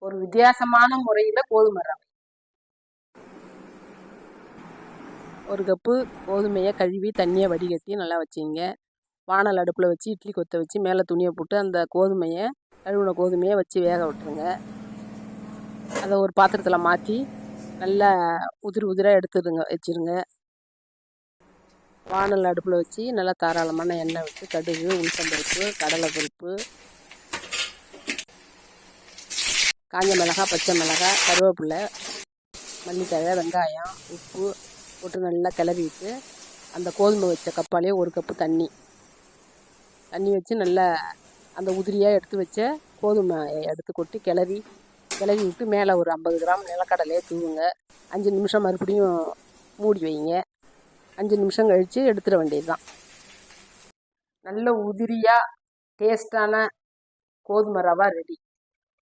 ஒரு வித்தியாசமான முறையில் கோதுமை ரவை. ஒரு கப்பு கோதுமையை கழுவி தண்ணியை வடிகட்டி நல்லா வச்சிங்க. வானல் அடுப்பில் வச்சு இட்லி கொத்த வச்சு மேலே துணியை போட்டு அந்த கோதுமையை கழுவின கோதுமையை வச்சு வேக விட்டுருங்க. அதை ஒரு பாத்திரத்தில் மாற்றி நல்லா உதிராக வச்சுருங்க. வானல் அடுப்பில் வச்சு நல்லா தாராளமான எண்ணெய் விட்டு கடுகு, உளுத்தம்பருப்பு, கடலைப்பருப்பு, காஞ்ச மிளகாய், பச்சை மிளகாய், கருவேப்பிலை, மல்லித்தழை, வெங்காயம், உப்பு போட்டு நல்லா கிளறிட்டு அந்த கோதுமை வச்ச கப்பாலே ஒரு கப்பு தண்ணி வச்சு நல்லா அந்த உதிரியாக எடுத்து வச்ச கோதுமை எடுத்து கொட்டி கிளறி விட்டு மேலே ஒரு 50 கிராம் நிலக்கடலையே தூவுங்க. 5 நிமிஷம் மறுபடியும் மூடி வைங்க. 5 நிமிஷம் கழித்து எடுத்துட வேண்டியது தான். நல்ல உதிரியாக டேஸ்டான கோதுமை ரவா ரெடி.